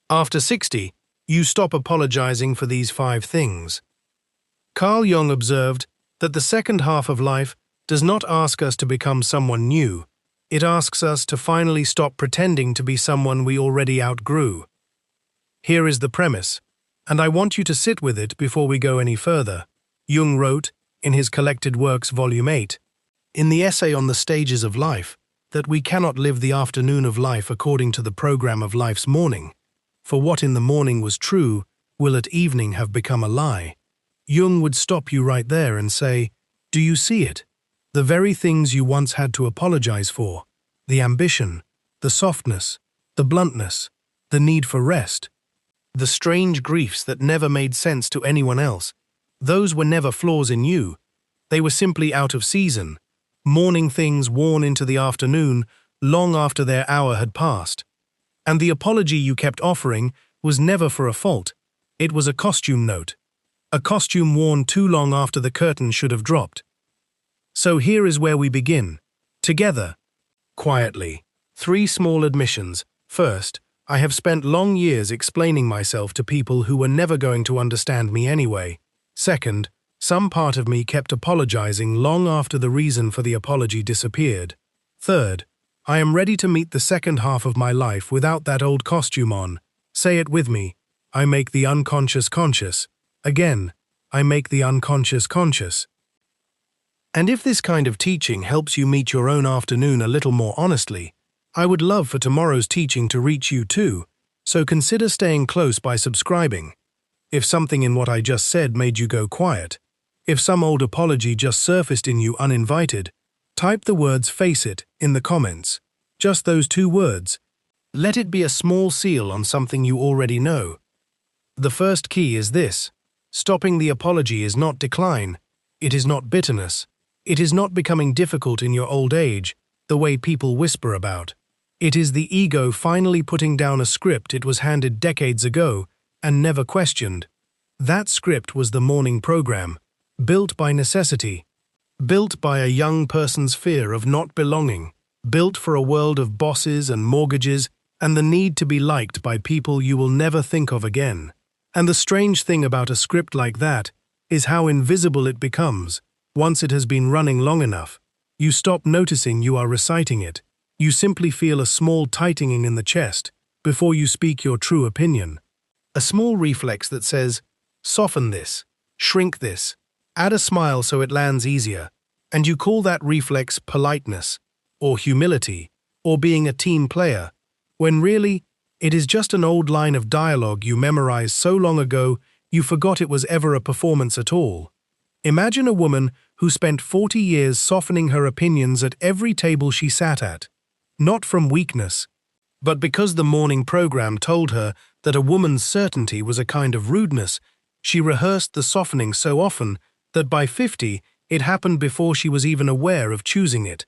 After 60, you stop apologizing for these 5 things. Carl Jung observed that the second half of life does not ask us to become someone new. It asks us to finally stop pretending to be someone we already outgrew. Here is the premise, and I want you to sit with it before we go any further. Jung wrote, in his Collected Works Volume 8, in the essay on the stages of life, that we cannot live the afternoon of life according to the program of life's morning. For what in the morning was true will at evening have become a lie. Jung would stop you right there and say, do you see it? The very things you once had to apologize for, the ambition, the softness, the bluntness, the need for rest, the strange griefs that never made sense to anyone else, those were never flaws in you. They were simply out of season, morning things worn into the afternoon long after their hour had passed. And the apology you kept offering was never for a fault. It was a costume note. A costume worn too long after the curtain should have dropped. So here is where we begin. Together. Quietly. 3 small admissions. First, I have spent long years explaining myself to people who were never going to understand me anyway. Second, some part of me kept apologizing long after the reason for the apology disappeared. Third, I am ready to meet the second half of my life without that old costume on. Say it with me. I make the unconscious conscious. Again, I make the unconscious conscious. And if this kind of teaching helps you meet your own afternoon a little more honestly, I would love for tomorrow's teaching to reach you too, so consider staying close by subscribing. If something in what I just said made you go quiet, if some old apology just surfaced in you uninvited, type the words "face it" in the comments. Just those 2 words. Let it be a small seal on something you already know. The first key is this. Stopping the apology is not decline. It is not bitterness. It is not becoming difficult in your old age, the way people whisper about. It is the ego finally putting down a script it was handed decades ago and never questioned. That script was the morning program, built by necessity, built by a young person's fear of not belonging, built for a world of bosses and mortgages and the need to be liked by people you will never think of again. And the strange thing about a script like that is how invisible it becomes. Once it has been running long enough, you stop noticing you are reciting it. You simply feel a small tightening in the chest before you speak your true opinion. A small reflex that says, soften this, shrink this, add a smile so it lands easier, and you call that reflex politeness, or humility, or being a team player, when really, it is just an old line of dialogue you memorized so long ago you forgot it was ever a performance at all. Imagine a woman who spent 40 years softening her opinions at every table she sat at, not from weakness, but because the morning program told her that a woman's certainty was a kind of rudeness. She rehearsed the softening so often that by 50 it happened before she was even aware of choosing it.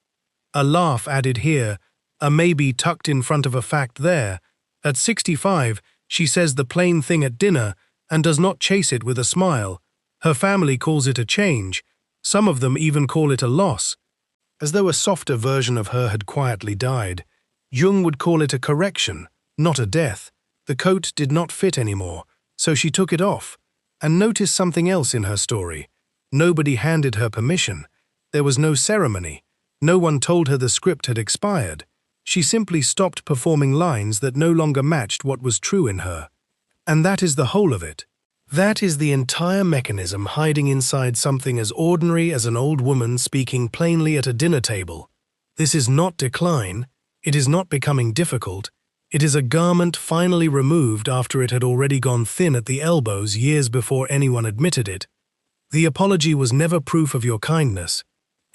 A laugh added here, a maybe tucked in front of a fact there. At 65, she says the plain thing at dinner and does not chase it with a smile. Her family calls it a change. Some of them even call it a loss. As though a softer version of her had quietly died. Jung would call it a correction, not a death. The coat did not fit anymore, so she took it off. And notice something else in her story. Nobody handed her permission. There was no ceremony. No one told her the script had expired. She simply stopped performing lines that no longer matched what was true in her. And that is the whole of it. That is the entire mechanism hiding inside something as ordinary as an old woman speaking plainly at a dinner table. This is not decline. It is not becoming difficult. It is a garment finally removed after it had already gone thin at the elbows years before anyone admitted it. The apology was never proof of your kindness.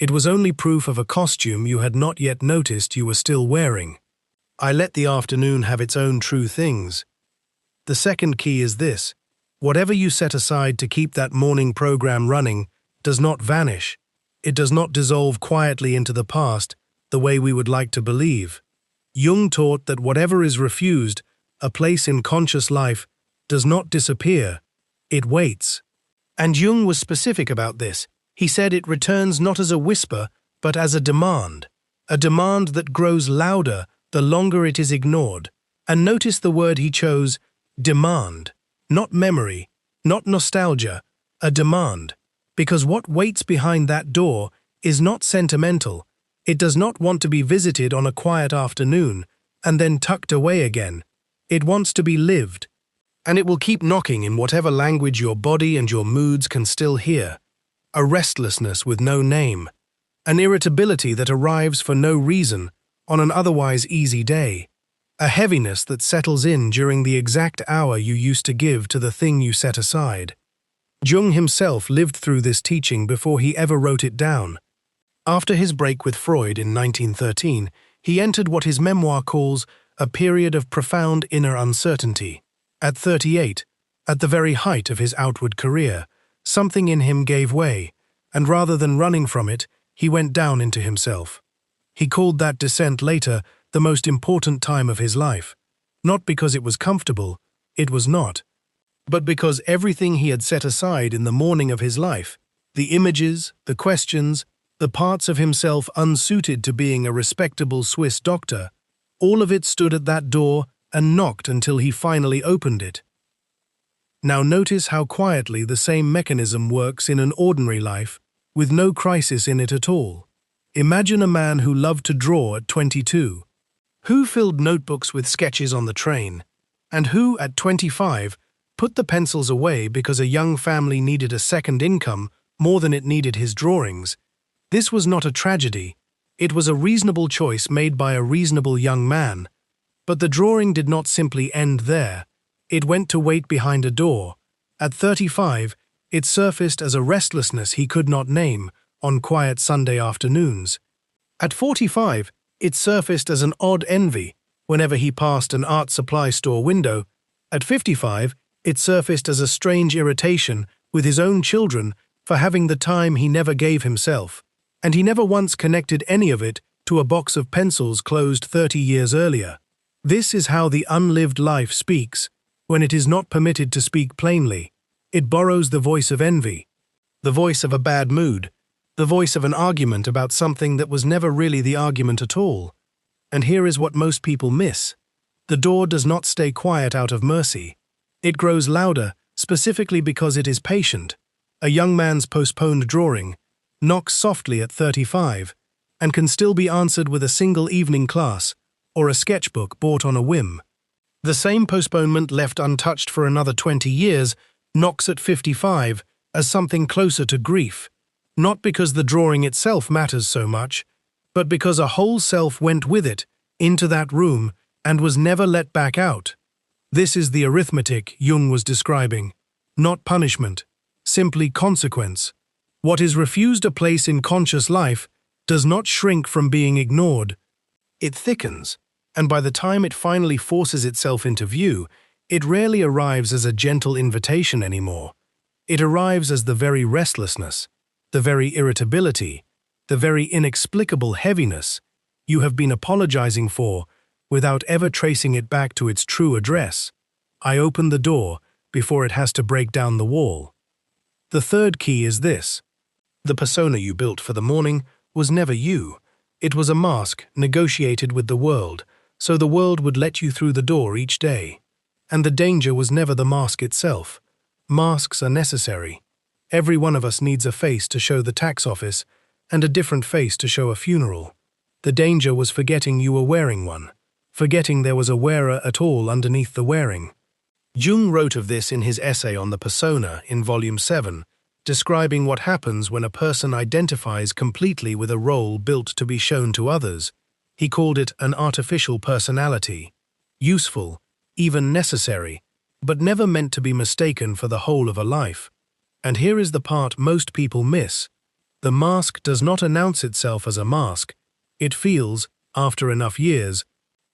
It was only proof of a costume you had not yet noticed you were still wearing. I let the afternoon have its own true things. The second key is this. Whatever you set aside to keep that morning program running does not vanish. It does not dissolve quietly into the past the way we would like to believe. Jung taught that whatever is refused, a place in conscious life, does not disappear. It waits. And Jung was specific about this. He said it returns not as a whisper, but as a demand that grows louder the longer it is ignored. And notice the word he chose, Demand. Not memory, not nostalgia, a demand. Because what waits behind that door is not sentimental. It does not want to be visited on a quiet afternoon and then tucked away again. It wants to be lived. And it will keep knocking in whatever language your body and your moods can still hear. A restlessness with no name. An irritability that arrives for no reason on an otherwise easy day. A heaviness that settles in during the exact hour you used to give to the thing you set aside. Jung himself lived through this teaching before he ever wrote it down. After his break with Freud in 1913, he entered what his memoir calls a period of profound inner uncertainty. At 38, at the very height of his outward career, something in him gave way, and rather than running from it, he went down into himself. He called that descent later the most important time of his life, not because it was comfortable, it was not, but because everything he had set aside in the morning of his life, the images, the questions, the parts of himself unsuited to being a respectable Swiss doctor, all of it stood at that door and knocked until he finally opened it. Now notice how quietly the same mechanism works in an ordinary life, with no crisis in it at all. Imagine a man who loved to draw at 22, who filled notebooks with sketches on the train, and who, at 25, put the pencils away because a young family needed a second income more than it needed his drawings. This was not a tragedy. It was a reasonable choice made by a reasonable young man. But the drawing did not simply end there. It went to wait behind a door. At 35, it surfaced as a restlessness he could not name on quiet Sunday afternoons. At 45, it surfaced as an odd envy whenever he passed an art supply store window. At 55, it surfaced as a strange irritation with his own children for having the time he never gave himself, and he never once connected any of it to a box of pencils closed 30 years earlier. This is how the unlived life speaks, when it is not permitted to speak plainly. It borrows the voice of envy, the voice of a bad mood, the voice of an argument about something that was never really the argument at all. And here is what most people miss. The door does not stay quiet out of mercy. It grows louder, specifically because it is patient. A young man's postponed drawing knocks softly at 35 and can still be answered with a single evening class or a sketchbook bought on a whim. The same postponement left untouched for another 20 years knocks at 55 as something closer to grief, not because the drawing itself matters so much, but because a whole self went with it into that room and was never let back out. This is the arithmetic Jung was describing, not punishment, simply consequence. What is refused a place in conscious life does not shrink from being ignored. It thickens, and by the time it finally forces itself into view, it rarely arrives as a gentle invitation anymore. It arrives as the very restlessness, the very irritability, the very inexplicable heaviness you have been apologizing for without ever tracing it back to its true address. I open the door before it has to break down the wall. The third key is this. The persona you built for the morning was never you. It was a mask negotiated with the world, so the world would let you through the door each day. And the danger was never the mask itself. Masks are necessary. Every one of us needs a face to show the tax office and a different face to show a funeral. The danger was forgetting you were wearing one, forgetting there was a wearer at all underneath the wearing. Jung wrote of this in his essay on the persona in Volume 7, describing what happens when a person identifies completely with a role built to be shown to others. He called it an artificial personality, useful, even necessary, but never meant to be mistaken for the whole of a life. And here is the part most people miss. The mask does not announce itself as a mask. It feels, after enough years,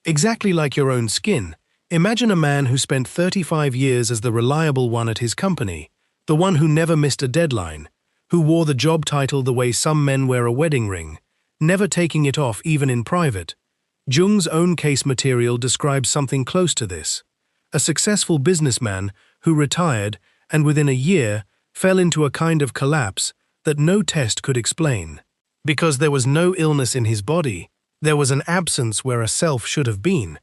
exactly like your own skin. Imagine a man who spent 35 years as the reliable one at his company, the one who never missed a deadline, who wore the job title the way some men wear a wedding ring, never taking it off even in private. Jung's own case material describes something close to this. A successful businessman who retired and within a year fell into a kind of collapse that no test could explain. Because there was no illness in his body, there was an absence where a self should have been.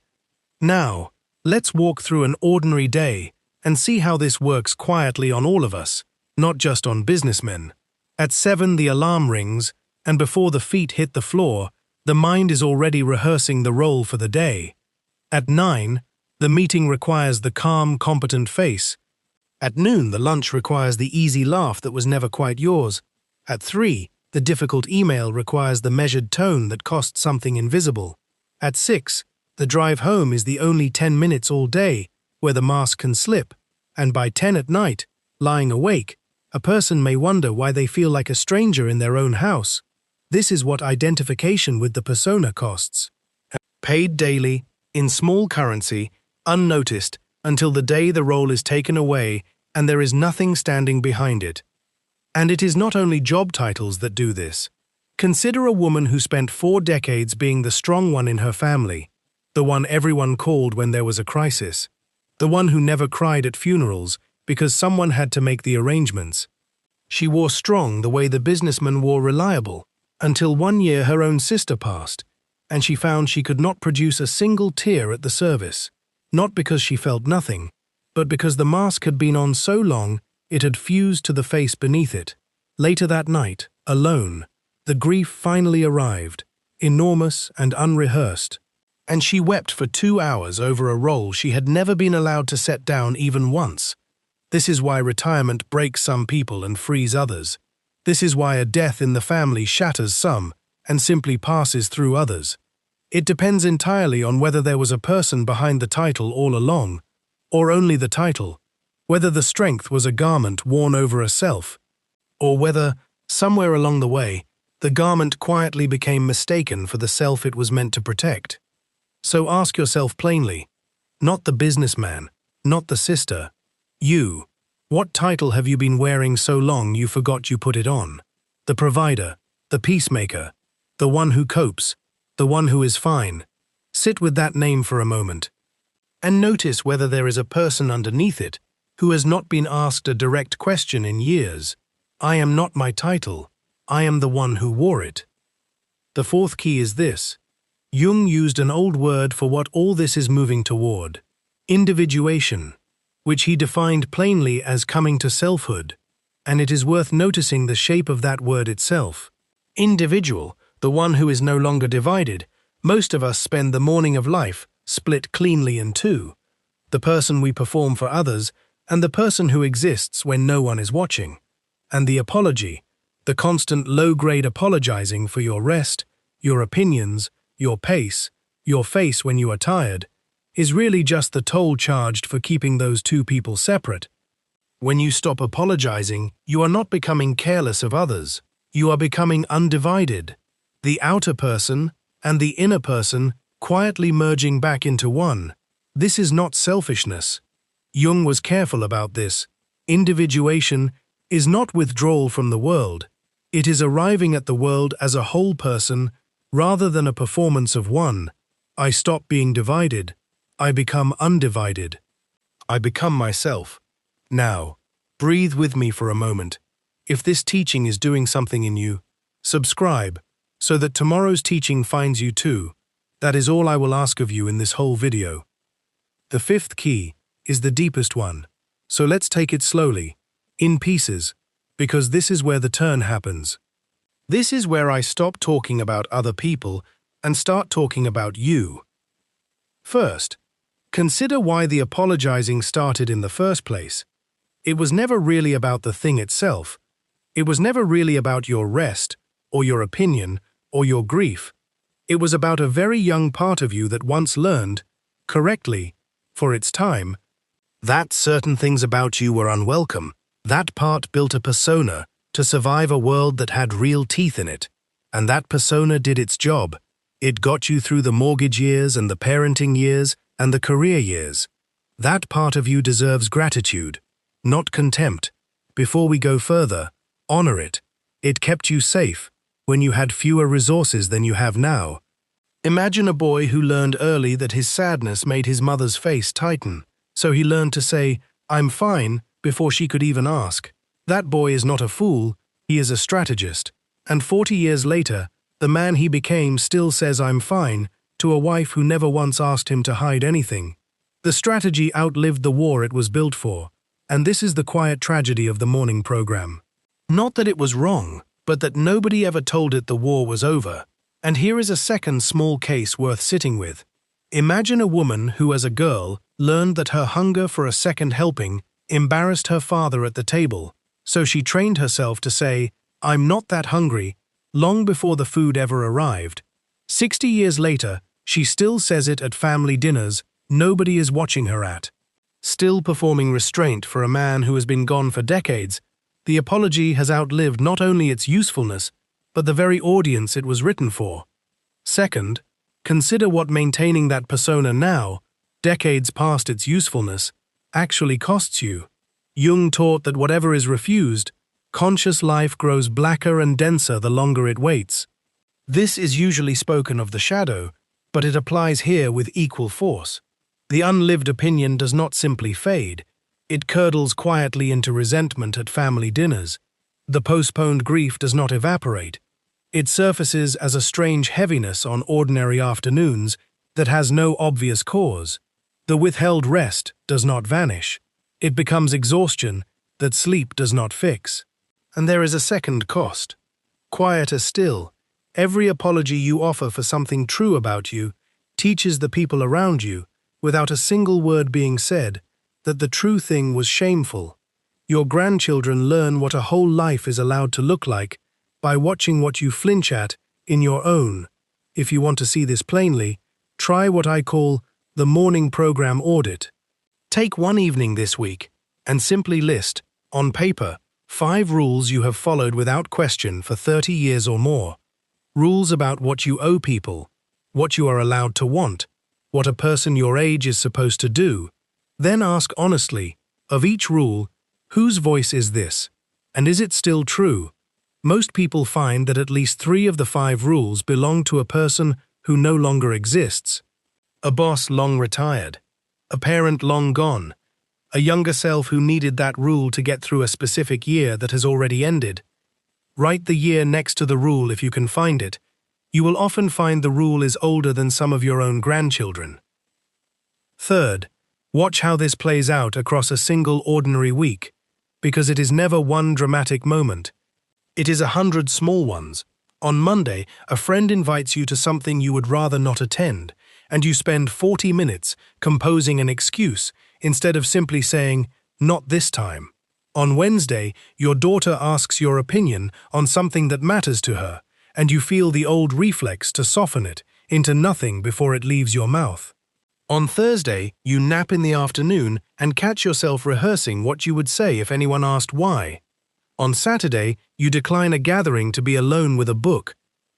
Now, Let's walk through an ordinary day and see how this works quietly on all of us, not just on businessmen. At 7, the alarm rings, and before the feet hit the floor, the mind is already rehearsing the role for the day. At 9, the meeting requires the calm, competent face. At noon, the lunch requires the easy laugh that was never quite yours. At 3, the difficult email requires the measured tone that cost something invisible. At 6, the drive home is the only 10 minutes all day where the mask can slip, and by 10 at night, lying awake, a person may wonder why they feel like a stranger in their own house. This is what identification with the persona costs. Paid daily, in small currency, unnoticed, until the day the role is taken away and there is nothing standing behind it. And it is not only job titles that do this. Consider a woman who spent 4 decades being the strong one in her family, the one everyone called when there was a crisis, the one who never cried at funerals because someone had to make the arrangements. She wore strong the way the businessman wore reliable, until one year her own sister passed, and she found she could not produce a single tear at the service, not because she felt nothing, but because the mask had been on so long it had fused to the face beneath it. Later that night, alone, the grief finally arrived, enormous and unrehearsed, and she wept for 2 hours over a role she had never been allowed to set down even once. This is why retirement breaks some people and frees others. This is why a death in the family shatters some and simply passes through others. It depends entirely on whether there was a person behind the title all along, or only the title, whether the strength was a garment worn over a self, or whether, somewhere along the way, the garment quietly became mistaken for the self it was meant to protect. So ask yourself plainly, not the businessman, not the sister, you. What title have you been wearing so long you forgot you put it on? The provider, the peacemaker, the one who copes, the one who is fine. Sit with that name for a moment, and notice whether there is a person underneath it who has not been asked a direct question in years. I am not my title, I am the one who wore it. The 4th key is this. Jung used an old word for what all this is moving toward, individuation, which he defined plainly as coming to selfhood, and it is worth noticing the shape of that word itself. Individual, the one who is no longer divided. Most of us spend the morning of life split cleanly in 2, the person we perform for others and the person who exists when no one is watching. And the apology, the constant low-grade apologizing for your rest, your opinions, your pace, your face when you are tired, is really just the toll charged for keeping those 2 people separate. When you stop apologizing, you are not becoming careless of others. You are becoming undivided. The outer person and the inner person quietly merging back into one. This is not selfishness. Jung was careful about this. Individuation is not withdrawal from the world. It is arriving at the world as a whole person rather than a performance of one. I stop being divided. I become undivided. I become myself. Now, breathe with me for a moment. If this teaching is doing something in you, subscribe so that tomorrow's teaching finds you too. That is all I will ask of you in this whole video. The 5th key is the deepest one, so let's take it slowly, in pieces, because this is where the turn happens. This is where I stop talking about other people and start talking about you. First, consider why the apologizing started in the first place. It was never really about the thing itself. It was never really about your rest, or your opinion, or your grief. It was about a very young part of you that once learned, correctly, for its time, that certain things about you were unwelcome. That part built a persona to survive a world that had real teeth in it. And that persona did its job. It got you through the mortgage years and the parenting years and the career years. That part of you deserves gratitude, not contempt. Before we go further, honor it. It kept you safe when you had fewer resources than you have now. Imagine a boy who learned early that his sadness made his mother's face tighten, so he learned to say, "I'm fine," before she could even ask. That boy is not a fool, he is a strategist. And 40 years later, the man he became still says "I'm fine" to a wife who never once asked him to hide anything. The strategy outlived the war it was built for, and this is the quiet tragedy of the morning program. Not that it was wrong, but that nobody ever told it the war was over. And here is a second small case worth sitting with. Imagine a woman who, as a girl, learned that her hunger for a second helping embarrassed her father at the table, so she trained herself to say, "I'm not that hungry," long before the food ever arrived. 60 years later, she still says it at family dinners nobody is watching her at. Still performing restraint for a man who has been gone for decades, the apology has outlived not only its usefulness, but the very audience it was written for. Second, consider what maintaining that persona now, decades past its usefulness, actually costs you. Jung taught that whatever is refused, conscious life grows blacker and denser the longer it waits. This is usually spoken of the shadow, but it applies here with equal force. The unlived opinion does not simply fade, it curdles quietly into resentment at family dinners. The postponed grief does not evaporate. It surfaces as a strange heaviness on ordinary afternoons that has no obvious cause. The withheld rest does not vanish. It becomes exhaustion that sleep does not fix. And there is a second cost. Quieter still, every apology you offer for something true about you teaches the people around you, without a single word being said, that the true thing was shameful. Your grandchildren learn what a whole life is allowed to look like by watching what you flinch at in your own. If you want to see this plainly, try what I call the morning program audit. Take one evening this week and simply list, on paper, 5 rules you have followed without question for 30 years or more. Rules about what you owe people, what you are allowed to want, what a person your age is supposed to do. Then ask honestly, of each rule, whose voice is this? And is it still true? Most people find that at least 3 of the 5 rules belong to a person who no longer exists. A boss long retired, a parent long gone, a younger self who needed that rule to get through a specific year that has already ended. Write the year next to the rule if you can find it. You will often find the rule is older than some of your own grandchildren. Third, watch how this plays out across a single ordinary week, because it is never one dramatic moment. It is 100 small ones. On Monday, a friend invites you to something you would rather not attend, and you spend 40 minutes composing an excuse instead of simply saying, "Not this time." On Wednesday, your daughter asks your opinion on something that matters to her, and you feel the old reflex to soften it into nothing before it leaves your mouth. On Thursday, you nap in the afternoon and catch yourself rehearsing what you would say if anyone asked why. On Saturday, you decline a gathering to be alone with a book,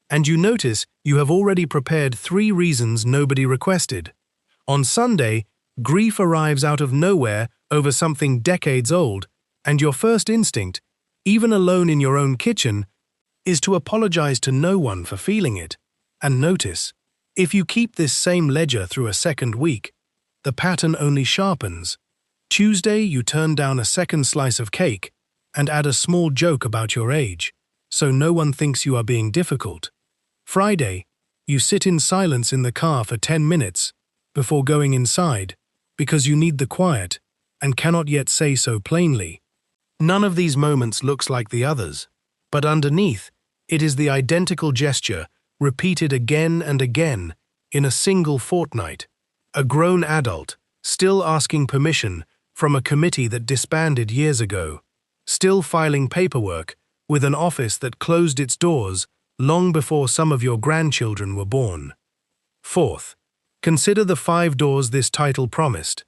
and you notice you have already prepared 3 reasons nobody requested. On Sunday, grief arrives out of nowhere over something decades old, and your first instinct, even alone in your own kitchen, is to apologize to no one for feeling it. And notice, if you keep this same ledger through a second week, the pattern only sharpens. Tuesday, you turn down a second slice of cake and add a small joke about your age, so no one thinks you are being difficult. Friday, you sit in silence in the car for 10 minutes before going inside because you need the quiet and cannot yet say so plainly. None of these moments looks like the others, but underneath, it is the identical gesture repeated again and again in a single fortnight. A grown adult, still asking permission from a committee that disbanded years ago, still filing paperwork with an office that closed its doors long before some of your grandchildren were born. Fourth, consider the 5 doors this title promised.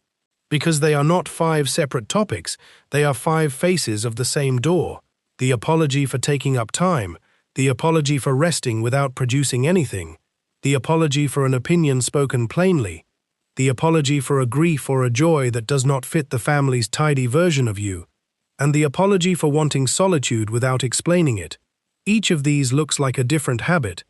Because they are not 5 separate topics, they are 5 faces of the same door. The apology for taking up time, the apology for resting without producing anything, the apology for an opinion spoken plainly, the apology for a grief or a joy that does not fit the family's tidy version of you, and the apology for wanting solitude without explaining it. Each of these looks like a different habit,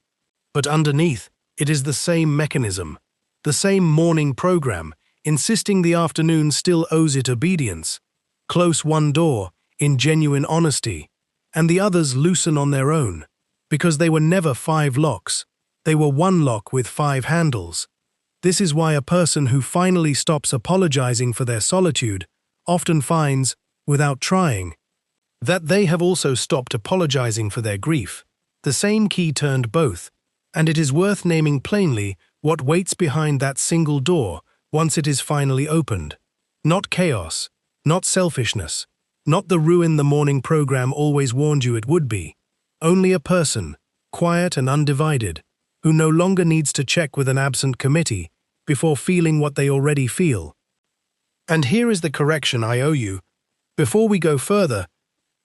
but underneath, it is the same mechanism, the same morning program, insisting the afternoon still owes it obedience. Close one door, in genuine honesty, and the others loosen on their own, because they were never 5 locks, they were one lock with 5 handles. This is why a person who finally stops apologizing for their solitude often finds, without trying, that they have also stopped apologizing for their grief. The same key turned both, and it is worth naming plainly what waits behind that single door once it is finally opened. Not chaos, not selfishness, not the ruin the morning program always warned you it would be. Only a person, quiet and undivided, who no longer needs to check with an absent committee before feeling what they already feel. And here is the correction I owe you. Before we go further,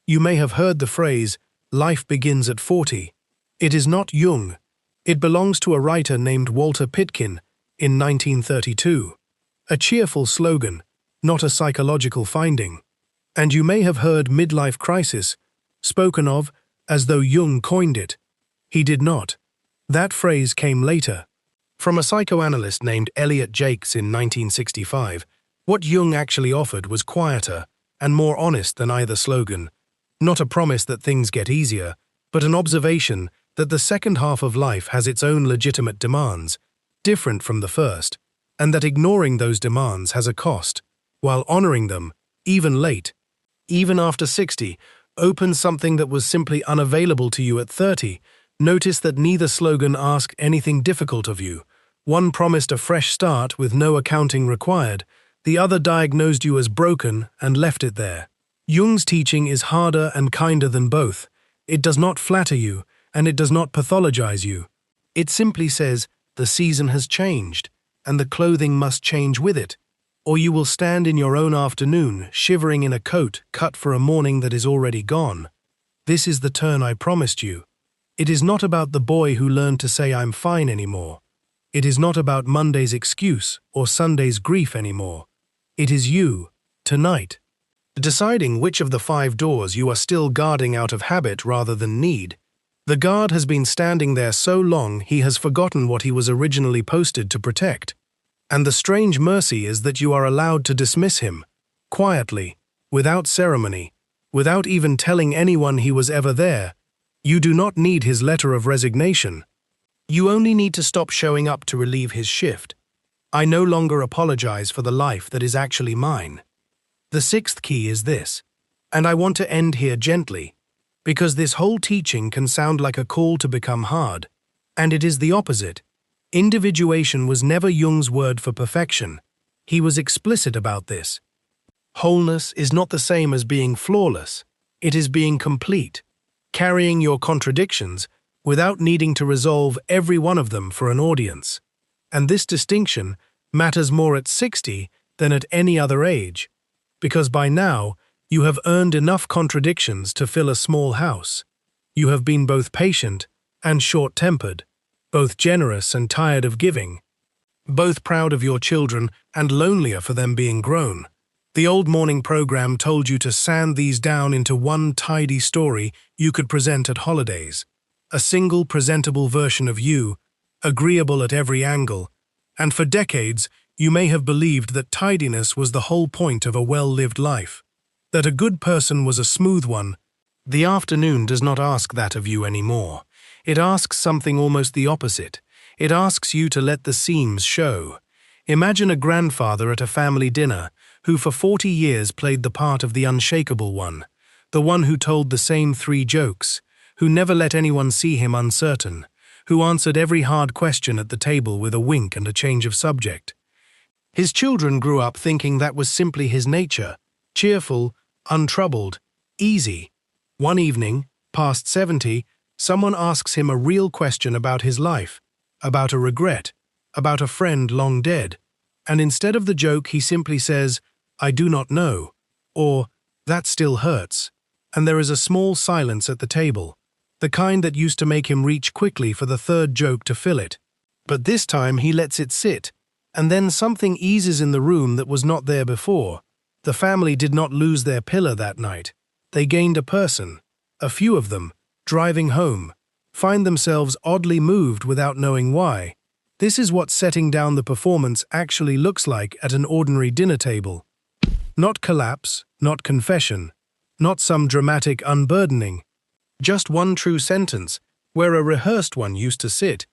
you may have heard the phrase, "Life begins at 40." It is not Jung. It belongs to a writer named Walter Pitkin in 1932. A cheerful slogan, not a psychological finding. And you may have heard midlife crisis spoken of as though Jung coined it. He did not. That phrase came later. From a psychoanalyst named Elliot Jakes in 1965, what Jung actually offered was quieter and more honest than either slogan. Not a promise that things get easier, but an observation that the second half of life has its own legitimate demands, different from the first, and that ignoring those demands has a cost, while honoring them, even late, even after 60, opens something that was simply unavailable to you at 30. Notice that neither slogan asked anything difficult of you. One promised a fresh start with no accounting required. The other diagnosed you as broken and left it there. Jung's teaching is harder and kinder than both. It does not flatter you, and it does not pathologize you. It simply says, the season has changed, and the clothing must change with it, or you will stand in your own afternoon, shivering in a coat cut for a morning that is already gone. This is the turn I promised you. It is not about the boy who learned to say I'm fine anymore. It is not about Monday's excuse or Sunday's grief anymore. It is you, tonight, deciding which of the 5 doors you are still guarding out of habit rather than need. The guard has been standing there so long he has forgotten what he was originally posted to protect. And the strange mercy is that you are allowed to dismiss him, quietly, without ceremony, without even telling anyone he was ever there. You do not need his letter of resignation. You only need to stop showing up to relieve his shift. I no longer apologize for the life that is actually mine. The 6th key is this, and I want to end here gently, because this whole teaching can sound like a call to become hard, and it is the opposite. Individuation was never Jung's word for perfection. He was explicit about this. Wholeness is not the same as being flawless. It is being complete, carrying your contradictions without needing to resolve every one of them for an audience. And this distinction matters more at 60 than at any other age, because by now you have earned enough contradictions to fill a small house. You have been both patient and short-tempered, both generous and tired of giving, both proud of your children and lonelier for them being grown. The old morning program told you to sand these down into one tidy story you could present at holidays. A single presentable version of you, agreeable at every angle, and for decades you may have believed that tidiness was the whole point of a well-lived life, that a good person was a smooth one. The afternoon does not ask that of you anymore. It asks something almost the opposite. It asks you to let the seams show. Imagine a grandfather at a family dinner who for 40 years played the part of the unshakable one, the one who told the same 3 jokes, who never let anyone see him uncertain, who answered every hard question at the table with a wink and a change of subject. His children grew up thinking that was simply his nature, cheerful, untroubled, easy. One evening, past 70, someone asks him a real question about his life, about a regret, about a friend long dead, and instead of the joke he simply says, "I do not know," or "That still hurts," and there is a small silence at the table, the kind that used to make him reach quickly for the 3rd joke to fill it. But this time he lets it sit, and then something eases in the room that was not there before. The family did not lose their pillar that night. They gained a person. A few of them, driving home, find themselves oddly moved without knowing why. This is what setting down the performance actually looks like at an ordinary dinner table. Not collapse, not confession, not some dramatic unburdening. Just one true sentence, where a rehearsed one used to sit,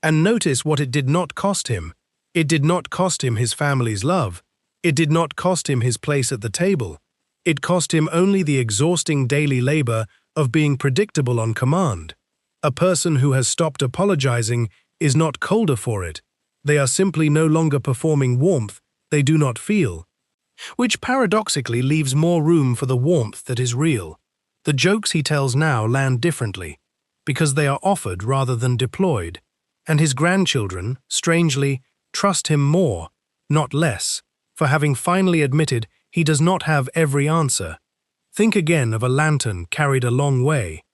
and notice what it did not cost him. It did not cost him his family's love. It did not cost him his place at the table. It cost him only the exhausting daily labor of being predictable on command. A person who has stopped apologizing is not colder for it. They are simply no longer performing warmth they do not feel, which paradoxically leaves more room for the warmth that is real. The jokes he tells now land differently, because they are offered rather than deployed, and his grandchildren, strangely, trust him more, not less, for having finally admitted he does not have every answer. Think again of a lantern carried a long way.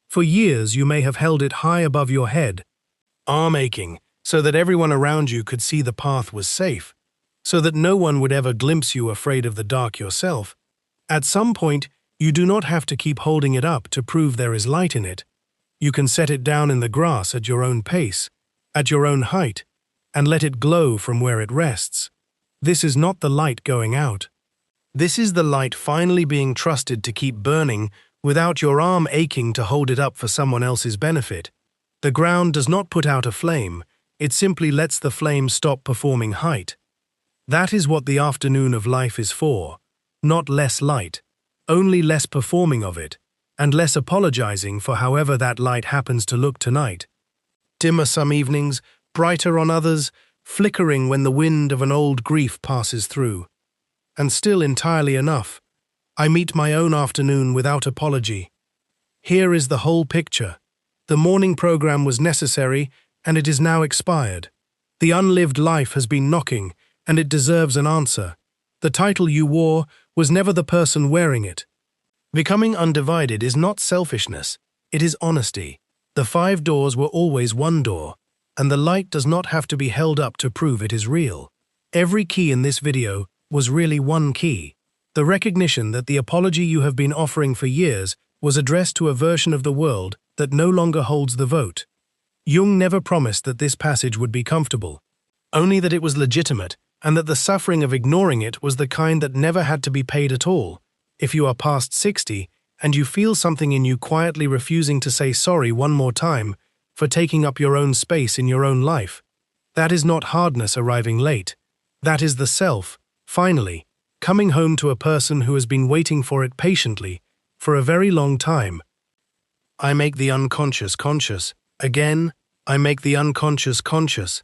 For years you may have held it high above your head, arm aching, so that everyone around you could see the path was safe, so that no one would ever glimpse you afraid of the dark yourself. At some point, you do not have to keep holding it up to prove there is light in it. You can set it down in the grass at your own pace, at your own height, and let it glow from where it rests. This is not the light going out. This is the light finally being trusted to keep burning without your arm aching to hold it up for someone else's benefit. The ground does not put out a flame, it simply lets the flame stop performing height. That is what the afternoon of life is for, not less light, only less performing of it, and less apologizing for however that light happens to look tonight. Dimmer some evenings, brighter on others, flickering when the wind of an old grief passes through. And still entirely enough, I meet my own afternoon without apology. Here is the whole picture. The morning program was necessary, and it is now expired. The unlived life has been knocking, and it deserves an answer. The title you wore was never the person wearing it. Becoming undivided is not selfishness, it is honesty. The 5 doors were always one door, and the light does not have to be held up to prove it is real. Every key in this video was really one key. The recognition that the apology you have been offering for years was addressed to a version of the world that no longer holds the vote. Jung never promised that this passage would be comfortable, only that it was legitimate, and that the suffering of ignoring it was the kind that never had to be paid at all. If you are past 60 and you feel something in you quietly refusing to say sorry one more time for taking up your own space in your own life, that is not hardness arriving late. That is the self, finally, coming home to a person who has been waiting for it patiently for a very long time. I make the unconscious conscious. Again, I make the unconscious conscious.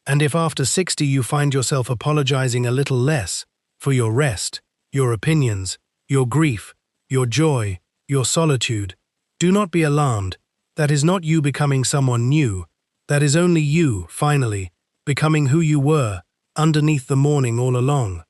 And if after 60 you find yourself apologizing a little less for your rest, your opinions, your grief, your joy, your solitude, do not be alarmed. That is not you becoming someone new. That is only you, finally, becoming who you were underneath the morning all along.